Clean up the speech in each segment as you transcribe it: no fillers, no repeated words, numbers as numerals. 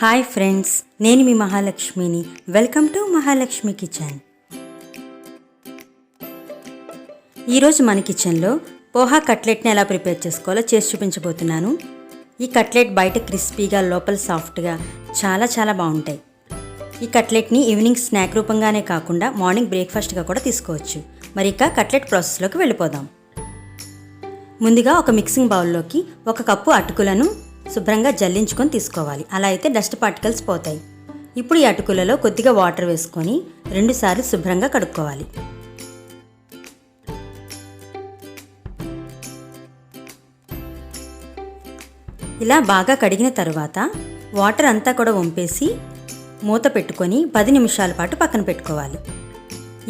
Hi friends, నేను మీ మహాలక్ష్మిని. Welcome to Mahalakshmi kitchen. ఈరోజు మన కిచెన్లో పోహా కట్లెట్ని ఎలా ప్రిపేర్ చేసుకోవాలో చేసి చూపించబోతున్నాను. ఈ కట్లెట్ బయట క్రిస్పీగా లోపల సాఫ్ట్గా చాలా బాగుంటాయి. ఈ కట్లెట్ని ఈవినింగ్ స్నాక్ రూపంగానే కాకుండా మార్నింగ్ బ్రేక్ఫాస్ట్గా కూడా తీసుకోవచ్చు. మరి ఇక కట్లెట్ ప్రాసెస్లోకి వెళ్ళిపోదాం. ముందుగా ఒక మిక్సింగ్ బౌల్లోకి 1 కప్పు అటుకులను శుభ్రంగా జల్లించుకొని తీసుకోవాలి. అలా అయితే డస్ట్ పార్టికల్స్ పోతాయి. ఇప్పుడు ఈ అటుకులలో కొద్దిగా వాటర్ వేసుకొని 2 సార్లు శుభ్రంగా కడుక్కోవాలి. ఇలా బాగా కడిగిన తర్వాత వాటర్ అంతా కూడా వంపేసి మూత పెట్టుకొని 10 నిమిషాల పాటు పక్కన పెట్టుకోవాలి.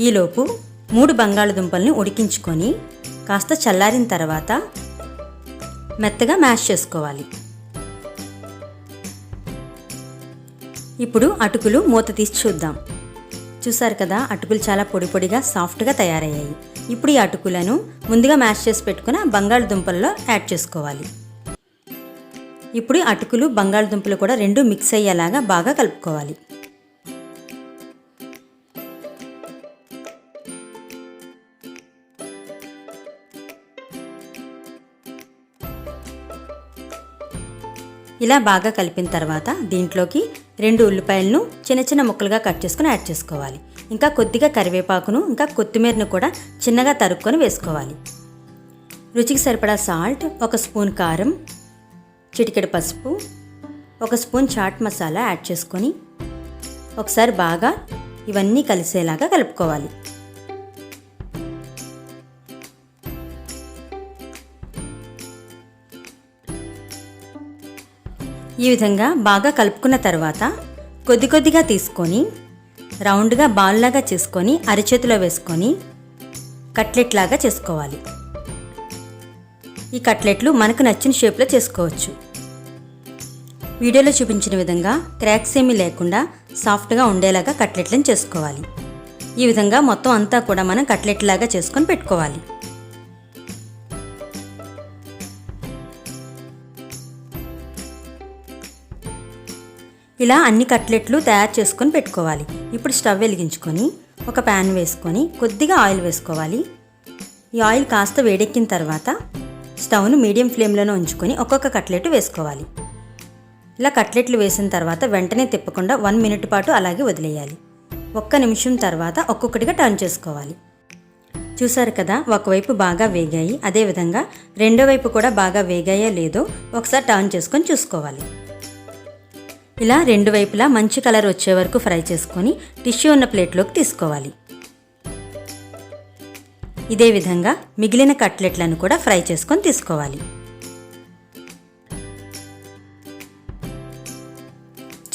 ఈలోపు 3 బంగాళదుంపల్ని ఉడికించుకొని కాస్త చల్లారిన తర్వాత మెత్తగా మ్యాష్ చేసుకోవాలి. ఇప్పుడు అటుకులు మూత తీసి చూద్దాం. చూసారు కదా, అటుకులు చాలా పొడిగా సాఫ్ట్గా తయారయ్యాయి. ఇప్పుడు ఈ అటుకులను ముందుగా మ్యాష్ చేసి పెట్టుకున్న బంగాళదుంపల్లో యాడ్ చేసుకోవాలి. ఇప్పుడు అటుకులు బంగాళదుంపలు కూడా 2 మిక్స్ అయ్యేలాగా బాగా కలుపుకోవాలి. ఇలా బాగా కలిపిన తర్వాత దీంట్లోకి 2 ఉల్లిపాయలను చిన్న ముక్కలుగా కట్ చేసుకుని యాడ్ చేసుకోవాలి. ఇంకా కొద్దిగా కరివేపాకును ఇంకా కొత్తిమీరను కూడా చిన్నగా తరుక్కొని వేసుకోవాలి. రుచికి సరిపడా సాల్ట్, 1 స్పూన్ కారం, చిటికెడు పసుపు, 1 స్పూన్ చాట్ మసాలా యాడ్ చేసుకొని ఒకసారి బాగా ఇవన్నీ కలిసేలాగా కలుపుకోవాలి. ఈ విధంగా బాగా కలుపుకున్న తర్వాత కొద్దిగా తీసుకొని రౌండ్గా బాల్ లాగా చేసుకొని అరచేతిలో వేసుకొని కట్లెట్ లాగా చేసుకోవాలి. ఈ కట్లెట్లు మనకు నచ్చిన షేప్లో చేసుకోవచ్చు. వీడియోలో చూపించిన విధంగా క్రాక్స్ ఏమీ లేకుండా సాఫ్ట్గా ఉండేలాగా కట్లెట్లను చేసుకోవాలి. ఈ విధంగా మొత్తం అంతా కూడా మనం కట్లెట్ లాగా చేసుకొని పెట్టుకోవాలి. ఇలా అన్ని కట్లెట్లు తయారు చేసుకొని పెట్టుకోవాలి. ఇప్పుడు స్టవ్ వెలిగించుకొని ఒక ప్యాన్ వేసుకొని కొద్దిగా ఆయిల్ వేసుకోవాలి. ఈ ఆయిల్ కాస్త వేడెక్కిన తర్వాత స్టవ్ను మీడియం ఫ్లేమ్లోనే ఉంచుకొని ఒక్కొక్క కట్లెట్ వేసుకోవాలి. ఇలా కట్లెట్లు వేసిన తర్వాత వెంటనే తిప్పకుండా 1 మినిట్ పాటు అలాగే వదిలేయాలి. 1 నిమిషం తర్వాత ఒక్కొక్కటిగా టర్న్ చేసుకోవాలి. చూసారు కదా, ఒకవైపు బాగా వేగాయి. అదేవిధంగా రెండో వైపు కూడా బాగా వేగాయో లేదో ఒకసారి టర్న్ చేసుకొని చూసుకోవాలి. ఇలా 2 వైపులా మంచి కలర్ వచ్చే వరకు ఫ్రై చేసుకొని టిష్యూ ఉన్న ప్లేట్లోకి తీసుకోవాలి. ఇదే విధంగా మిగిలిన కట్లెట్లను కూడా ఫ్రై చేసుకొని తీసుకోవాలి.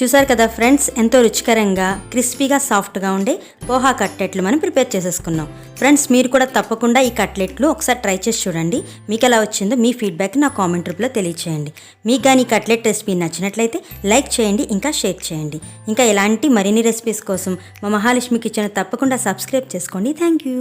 చూసారు కదా ఫ్రెండ్స్, ఎంతో రుచికరంగా క్రిస్పీగా సాఫ్ట్గా ఉండే పోహా కట్లెట్లు మనం ప్రిపేర్ చేసేసుకున్నాం. ఫ్రెండ్స్, మీరు కూడా తప్పకుండా ఈ కట్లెట్లు ఒకసారి ట్రై చేసి చూడండి. మీకు ఎలా వచ్చిందో మీ ఫీడ్బ్యాక్ నా కామెంట్ రూపంలో తెలియచేయండి. మీకు కానీ ఈ కట్లెట్ రెసిపీ నచ్చినట్లయితే లైక్ చేయండి, ఇంకా షేర్ చేయండి. ఇంకా ఇలాంటి మరిన్ని రెసిపీస్ కోసం మా మహాలక్ష్మి కిచెన్ తప్పకుండా సబ్స్క్రైబ్ చేసుకోండి. Thank you.